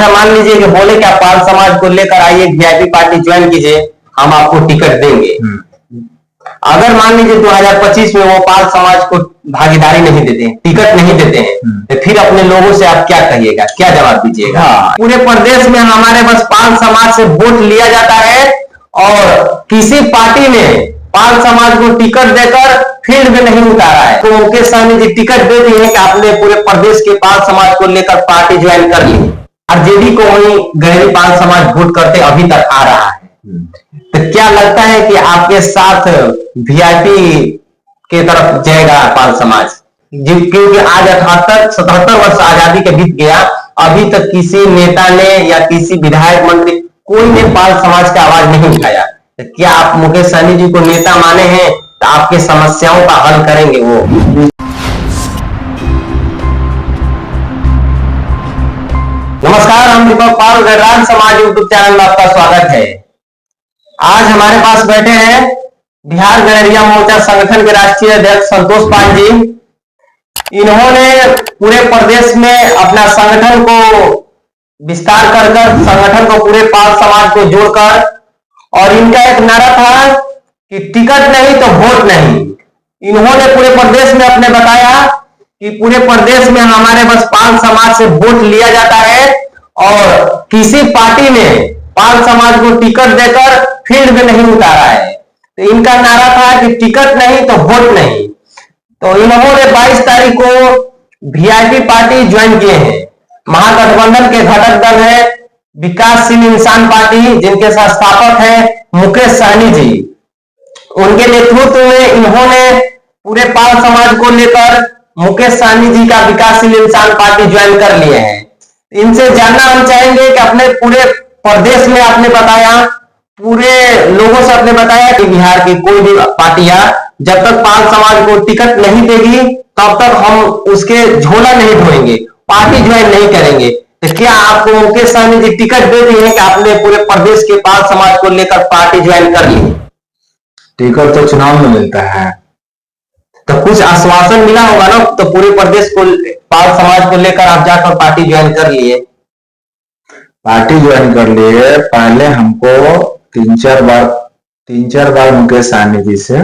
अगर मान लीजिए कि बोले कि आप पाल समाज को लेकर आइए, वीआईपी पार्टी ज्वाइन कीजिए, हम आपको टिकट देंगे। अगर मान लीजिए 2025 में वो पाल समाज को भागीदारी नहीं देते हैं, टिकट नहीं देते हैं, तो फिर अपने लोगों से आप क्या कहिएगा, क्या जवाब दीजिएगा? पूरे प्रदेश में हमारे बस पाल समाज से वोट लिया जाता है और किसी पार्टी ने पाल समाज को टिकट देकर फील्ड में नहीं उतारा है। तो मुकेश सहनी जी टिकट दे दी है कि आपने पूरे प्रदेश के पाल समाज को लेकर पार्टी ज्वाइन कर ली। आरजेडी को वही गहरी पाल समाज वोट करते अभी तक आ रहा है। तो क्या लगता है कि आपके साथ वीआईपी के तरफ जाएगा पाल समाज? क्योंकि आज 78-77 वर्ष आजादी के बीत गया, अभी तक किसी नेता ने या किसी विधायक मंत्री कोई ने पाल समाज का आवाज नहीं उठाया। तो क्या आप मुकेश सहनी जी को नेता माने हैं तो आपके समस्याओं का हल करेंगे वो? नमस्कार, हम दीपक पाल, गणराज्य समाज यूट्यूब चैनल में आपका स्वागत है। आज हमारे पास बैठे हैं बिहार गणरिया मोर्चा संगठन के राष्ट्रीय अध्यक्ष संतोष पाल जी। इन्होंने पूरे प्रदेश में अपना संगठन को विस्तार कर संगठन को पूरे पाल समाज को जोड़कर, और इनका एक नारा था कि टिकट नहीं तो वोट नहीं। इन्होंने पूरे प्रदेश में अपने बताया कि पूरे प्रदेश में हमारे बस पाल समाज से वोट लिया जाता है और किसी पार्टी ने पाल समाज को टिकट देकर फील्ड में नहीं उतारा है। तो इनका नारा था कि टिकट नहीं तो वोट नहीं। तो इन्होंने 22 तारीख को वीआईपी पार्टी ज्वाइन किए हैं। महागठबंधन के घटक दल है विकासशील इंसान पार्टी, जिनके संस्थापक हैं मुकेश सहनी जी। उनके नेतृत्व में इन्होंने पूरे पाल समाज को लेकर मुकेश सहनी जी का विकासशील इंसान पार्टी ज्वाइन कर लिए हैं। इनसे जानना हम चाहेंगे कि अपने पूरे प्रदेश में आपने बताया, पूरे लोगों से आपने बताया कि बिहार की कोई भी पार्टियां जब तक पाल समाज को टिकट नहीं देगी तब तक हम उसके झोला नहीं ढोएंगे, पार्टी ज्वाइन नहीं करेंगे। तो क्या आपको मुकेश सहनी जी टिकट दे दी है कि आपने पूरे प्रदेश के पाल समाज को लेकर पार्टी ज्वाइन कर ली? टिकट तो चुनाव में मिलता है, तो कुछ आश्वासन मिला होगा ना, तो पूरे प्रदेश को पाल समाज को लेकर आप जाकर पार्टी ज्वाइन कर लिए? पार्टी ज्वाइन कर लिए। पहले हमको तीन चार बार मुकेश सहनी जी से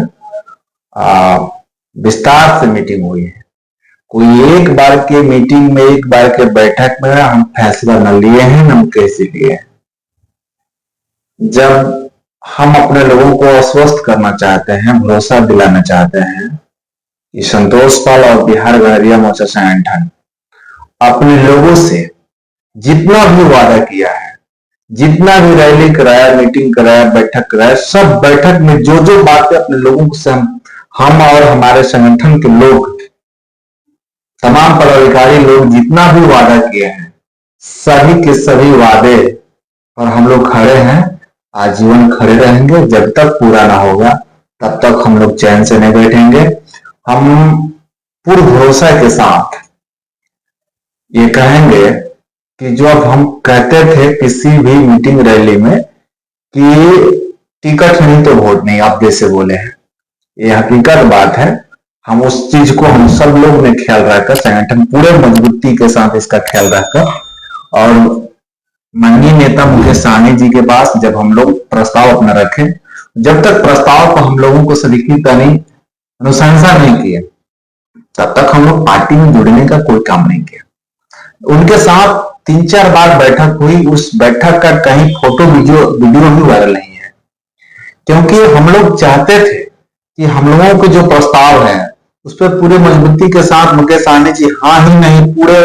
विस्तार से मीटिंग हुई है। कोई एक बार के मीटिंग में, एक बार के बैठक में हम फैसला न लिए हैं, न कैसे लिए। जब हम अपने लोगों को आश्वस्त करना चाहते हैं, भरोसा दिलाना चाहते हैं कि संतोष पाल और बिहार गणरिया मोर्चा संगठन अपने लोगों से जितना भी वादा किया है, जितना भी रैली कराया, मीटिंग कराया, बैठक कराया, सब बैठक में जो जो बातें अपने लोगों से हम और हमारे संगठन के लोग, तमाम पदाधिकारी लोग जितना भी वादा किए हैं, सभी के सभी वादे पर हम लोग खड़े हैं, आजीवन खड़े रहेंगे। जब तक पूरा ना होगा तब तक हम लोग चैन से नहीं बैठेंगे। हम पूर्ण भरोसा के साथ ये कहेंगे कि जो अब हम कहते थे किसी भी मीटिंग रैली में कि टिकट नहीं तो वोट नहीं, आप जैसे बोले हैं, ये हकीकत बात है। हम उस चीज को हम सब लोग ने ख्याल रखकर, संगठन पूरे मजबूती के साथ इसका ख्याल रखकर, और माननीय नेता मुकेश सहनी जी के पास जब हम लोग प्रस्ताव अपना रखे, जब तक प्रस्ताव को हम लोगों को स्वीकृत नहीं, अनुशंसा नहीं किए, तब तक हम लोग पार्टी में जुड़ने का कोई काम नहीं किया। उनके साथ 3-4 बार बैठक हुई। उस बैठक का कहीं फोटो वीडियो भी वायरल नहीं है, क्योंकि हम लोग चाहते थे कि हम लोगों के जो प्रस्ताव है उस पर पूरे मजबूती के साथ मुकेश सहनी जी हाँ ही नहीं, पूरे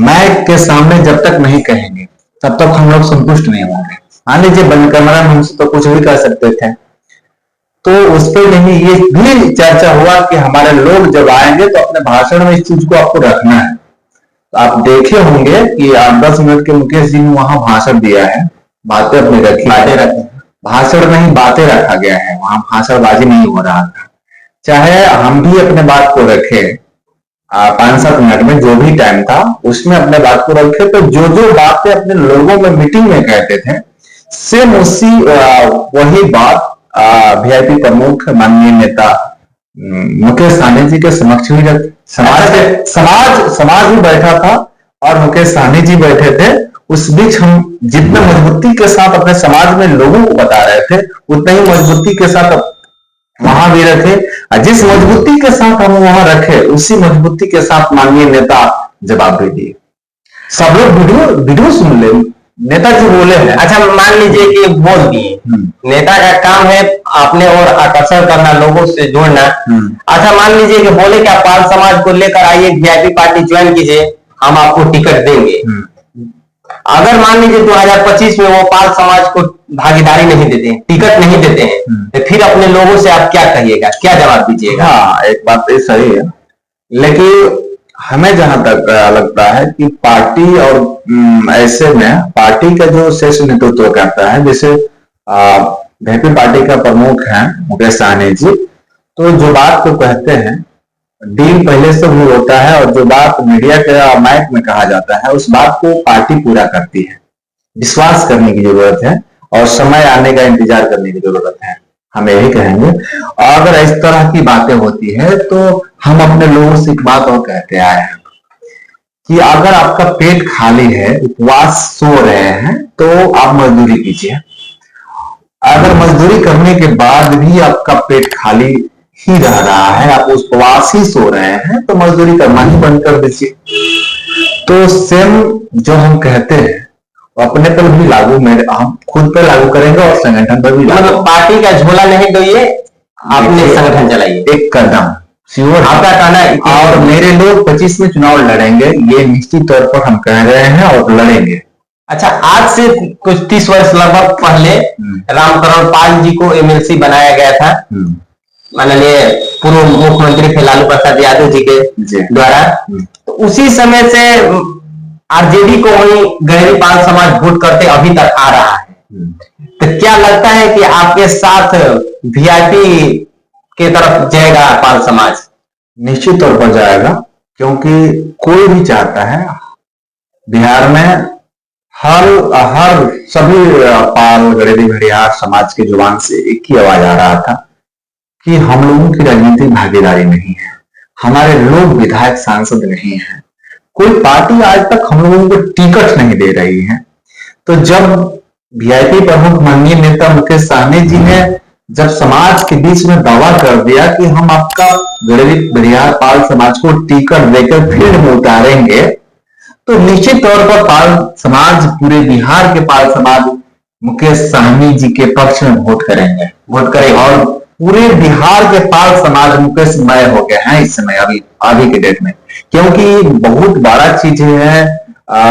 माइक के सामने जब तक नहीं कहेंगे तब तक हम लोग संतुष्ट नहीं होंगे। मान लीजिए बंद कमरा में हमसे तो कुछ भी कर सकते थे, तो उस पर नहीं, ये भी चर्चा हुआ कि हमारे लोग जब आएंगे तो अपने भाषण में इस चीज को आपको रखना है। तो आप देखे होंगे कि 8-10 मिनट के मुकेश जी ने वहां भाषण दिया है, बातें अपनी रखी, बातें रखी, भाषण नहीं बातें रखा गया है, वहां भाषणबाजी नहीं हो रहा था। चाहे हम भी अपने बात को रखे 5-7 मिनट में, जो भी टाइम था उसमें अपने बात को रखे, तो जो जो बातें अपने लोगों में मीटिंग में कहते थे, सेम उसी वही बात वीआईपी प्रमुख माननीय नेता मुकेश सहनी जी के समक्ष भी समाज भी बैठा था और मुकेश सहनी जी बैठे थे। उस बीच हम जितना मजबूती के साथ अपने समाज में लोगों को बता रहे थे, उतना ही मजबूती के साथ वहां भी रखे, और जिस मजबूती के साथ हम वहां रखे, उसी मजबूती के साथ माननीय नेता जवाब भी दिए। सब लोग वीडियो वीडियो सुन ले, नेता जो बोले हैं। अच्छा, मान लीजिए कि बोल दिए, नेता का काम है अपने और आकर्षण करना, लोगों से जोड़ना। अच्छा, मान लीजिए कि बोले कि आप पाल समाज को लेकर आइए, वीआईपी पार्टी ज्वाइन कीजिए, हम आपको टिकट देंगे। अगर मान लीजिए 2025 में वो पाल समाज को भागीदारी नहीं देते हैं, टिकट नहीं देते हैं, तो फिर अपने लोगों से आप क्या कहिएगा, क्या जवाब दीजिएगा? हाँ, एक बात तो सही है, लेकिन हमें जहां तक लगता है कि पार्टी और ऐसे में पार्टी का जो शीर्ष नेतृत्व करता है, जैसे वीआईपी पार्टी का प्रमुख है मुकेश सहनी जी, तो जो बात को कहते हैं डील पहले से भी होता है, और जो बात मीडिया के माइक में कहा जाता है उस बात को पार्टी पूरा करती है। विश्वास करने की जरूरत है और समय आने का इंतजार करने की जरूरत है, हम यही कहेंगे। और अगर इस तरह की बातें होती है तो हम अपने लोगों से एक बात और कहते आए हैं कि अगर आपका पेट खाली है, उपवास सो रहे हैं, तो आप मजदूरी कीजिए। अगर मजदूरी करने के बाद भी आपका पेट खाली ही रह रहा है, आप उपवास ही सो रहे हैं, तो मजदूरी करना ही बंद कर दीजिए। तो सेम जो हम कहते हैं अपने पर भी लागू, मेरे हम खुद पर लागू करेंगे और संगठन पर भी लागू। मतलब पार्टी का झोला नहीं ढोइए, आपने संगठन चलाइए, एक कदम श्योर आपका कहना है। और मेरे लोग 25 में चुनाव लड़ेंगे, ये निश्चित तौर पर हम कह रहे हैं और लड़ेंगे। अच्छा, आज से कुछ 30 वर्ष लगभग पहले रामकरण पाल जी को एमएलसी बनाया गया था, माननीय पूर्व मुख्यमंत्री थे लालू प्रसाद यादव जी के द्वारा। तो उसी समय से आरजेडी को वही गहरी पाल समाज वोट करते अभी तक आ रहा है। तो क्या लगता है कि आपके साथ वीआईपी के तरफ जाएगा पाल समाज? निश्चित तौर पर जाएगा, क्योंकि कोई भी चाहता है बिहार में हर सभी पाल गरीबी भरियार समाज के जुबान से एक ही आवाज आ रहा था कि हम लोगों की राजनीतिक भागीदारी नहीं है, हमारे लोग विधायक सांसद नहीं है, कोई पार्टी आज तक हम लोगों को टिकट नहीं दे रही है। तो जब वीआईपी प्रमुख माननीय नेता मुकेश सहनी जी ने जब समाज के बीच में दावा कर दिया कि हम आपका गरीब भरियार पाल समाज को टिकट देकर फील्ड में उतारेंगे, तो निश्चित तौर पर पाल समाज, पूरे बिहार के पाल समाज मुकेश सहनी जी के पक्ष में वोट करेंगे और पूरे बिहार के पाल समाज मुकेश मय हो गए हैं इस समय, अभी के डेट में, क्योंकि बहुत बड़ा चीज है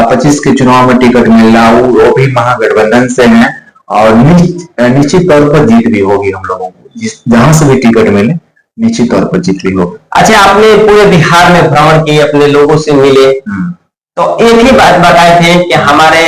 25 के चुनाव में टिकट मिलना, वो भी महागठबंधन से है, और निश्चित तौर पर जीत भी होगी हम लोगों को, जहां से भी टिकट मिले निश्चित तौर पर जीत भी होगी। अच्छा, आपने पूरे बिहार में भ्रमण किए, अपने लोगों से मिले, तो एक ही बात बताए थे कि हमारे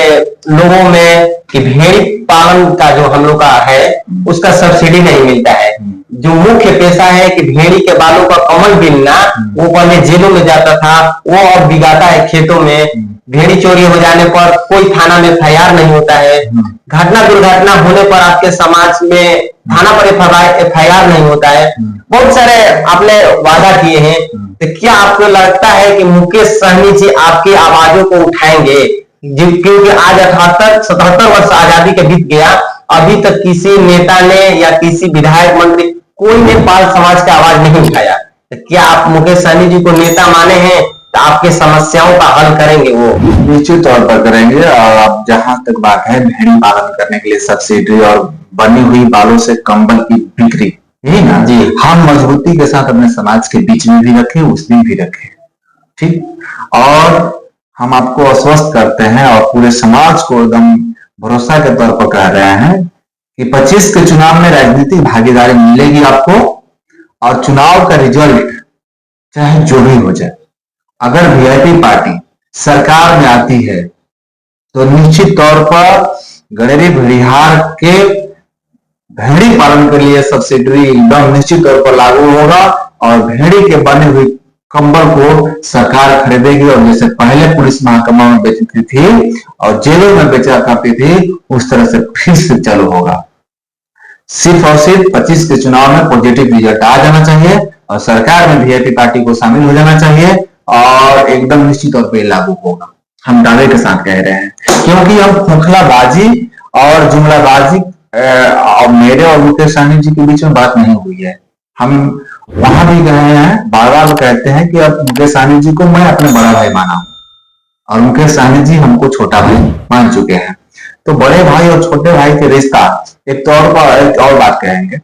लोगों में कि भेड़ पालन का जो हम लोग का है उसका सब्सिडी नहीं मिलता है। जो मुख्य पेशा है कि भेड़ी के बालों का कमल बिनना, वो पहले जेलों में जाता था, वो अब बिगाता है खेतों में। भेड़ी चोरी हो जाने पर कोई थाना में एफआईआर नहीं होता है। घटना दुर्घटना होने पर आपके समाज में थाना पर एफआईआर नहीं होता है। बहुत सारे आपने वादा किए हैं, तो क्या आपको लगता है कि मुकेश सहनी जी आपकी आवाजों को उठाएंगे? क्योंकि आज 78-77 वर्ष आजादी के बीत गया, अभी तक किसी नेता ने या किसी विधायक मंत्री कोई ने पाल समाज का आवाज नहीं उठाया। तो क्या आप मुकेश सहनी जी को नेता माने हैं, तो आपके समस्याओं का हल करेंगे? वो निश्चित तौर पर करेंगे। और जहां तक बात है भेड़ी पालन करने के लिए सब्सिडी और बनी हुई बालों से कंबल की बिक्री, यही ना जी, हम मजबूती के साथ अपने समाज के बीच में भी रखें, उस दिन भी रखें, ठीक। और हम आपको आश्वस्त करते हैं और पूरे समाज को एकदम भरोसा के तौर पर कह रहे हैं कि 25 के चुनाव में राजनीतिक भागीदारी मिलेगी आपको, और चुनाव का रिजल्ट चाहे जो भी हो जाए, अगर वीआईपी पार्टी सरकार में आती है तो निश्चित तौर पर गरीब बिहार के भेड़ी पालन के लिए सब्सिडी एकदम निश्चित तौर पर लागू होगा, और भेड़ी के बने हुए कंबल को सरकार खरीदेगी, और जैसे पहले पुलिस महकमा में बेचती थी और जेलों में बेचा करती थी, उस तरह से फिर से चालू होगा। सिर्फ और सिर्फ 25 के चुनाव में पॉजिटिव रिजल्ट आ जाना चाहिए और सरकार में वीआईपी पार्टी को शामिल हो जाना चाहिए, और एकदम निश्चित तौर पर लागू होगा। हम दावे के साथ कह रहे हैं, क्योंकि हम खोखलाबाजी और जुमलाबाजी और मेरे और मुकेश सहनी जी के बीच में बात नहीं हुई है। हम वहां भी गए हैं, बार बार कहते हैं कि अब मुकेश सहनी जी को मैं अपने बड़ा भाई माना हूं और मुकेश सहनी जी हमको छोटा भाई मान चुके हैं। तो बड़े भाई और छोटे भाई के रिश्ता एक तौर पर एक और बात कहेंगे।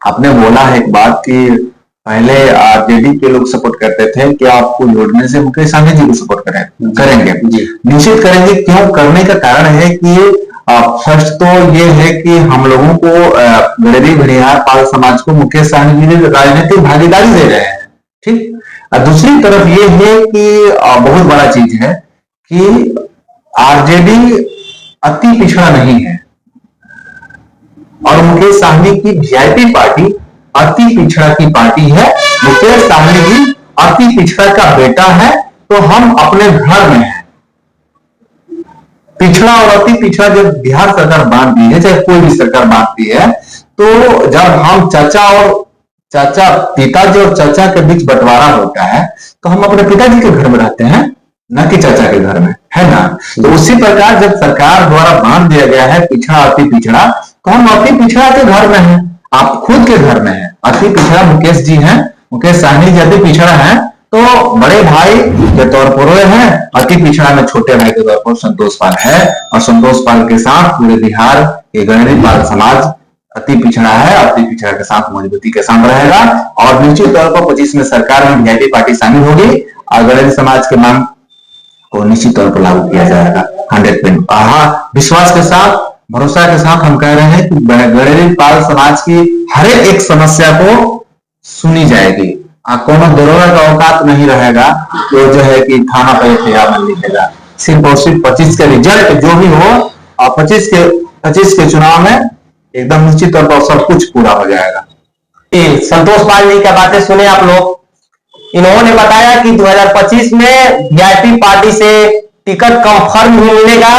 आपने बोला है एक बात कि पहले आरजेडी के लोग सपोर्ट करते थे कि आपको जोड़ने से मुकेश सहनी जी को सपोर्ट करेंगे। निश्चित करेंगे। क्यों करने का कारण है कि फर्स्ट तो ये है कि हम लोगों को गरीब बिहार पाल समाज को मुकेश सहनी जी राजनीतिक भागीदारी दे रहे हैं, ठीक। दूसरी तरफ ये है कि बहुत बड़ा चीज है कि आरजेडी अति पिछड़ा नहीं है और मुकेश सहनी की वीआईपी पार्टी अति पिछड़ा की पार्टी है। मुकेश सहनी जी अति पिछड़ा का बेटा है, तो हम अपने घर में हैं। पिछड़ा और अति पिछड़ा जब बिहार सरकार बांटती है, चाहे कोई भी सरकार बांटती है, तो जब हम चाचा पिताजी और चाचा के बीच बंटवारा होता है तो हम अपने पिताजी के घर में रहते हैं, न कि चाचा के घर में, है ना। तो उसी प्रकार जब सरकार द्वारा बांट दिया गया है पिछड़ा अति पिछड़ा, तो हम अति पिछड़ा के घर में हैं, आप खुद के घर में हैं। अति पिछड़ा मुकेश जी हैं, मुकेश सहनी जी अति पिछड़ा हैं, तो बड़े भाई के तौर पर वे हैं, अति पिछड़ा में छोटे भाई के तौर पर संतोष पाल है और संतोष पाल के साथ पूरे बिहार के गरीब पाल समाज अति पिछड़ा है, अति पिछड़ा के साथ मजबूती के साथ रहेगा और निश्चित तौर पर 25 में सरकार में वीआईपी पार्टी शामिल होगी और गरीब समाज के मांग को निश्चित तौर पर लागू किया जाएगा 100%। हाँ, विश्वास के साथ भरोसा के साथ हम कह रहे हैं कि गरीब पाल समाज की हर एक समस्या को सुनी जाएगी। कोनो दरोगा का औकात नहीं रहेगा तो जो है कि थाना पर एफआईआर लिखेगा। सिर्फ और सिर्फ 25 के रिजल्ट जो भी हो और 25 के चुनाव में एकदम निश्चित तौर पर सब कुछ पूरा हो जाएगा। संतोष पाल जी की बातें सुने आप लोग। इन्होंने बताया कि 2025 में वीआईपी पार्टी से टिकट कंफर्म ही मिलेगा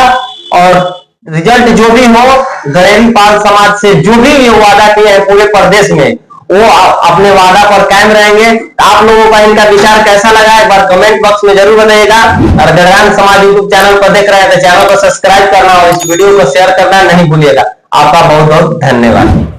और रिजल्ट जो भी हो गरीब पाल समाज से जो भी वादा किया है पूरे प्रदेश में वो अपने वादा पर कायम रहेंगे। आप लोगों का इनका विचार कैसा लगा एक बार कमेंट बॉक्स में जरूर बताइएगा और गढ़रान समाज यूट्यूब चैनल पर देख रहे हैं तो चैनल को सब्सक्राइब करना और इस वीडियो को शेयर करना नहीं भूलिएगा। आपका बहुत बहुत धन्यवाद।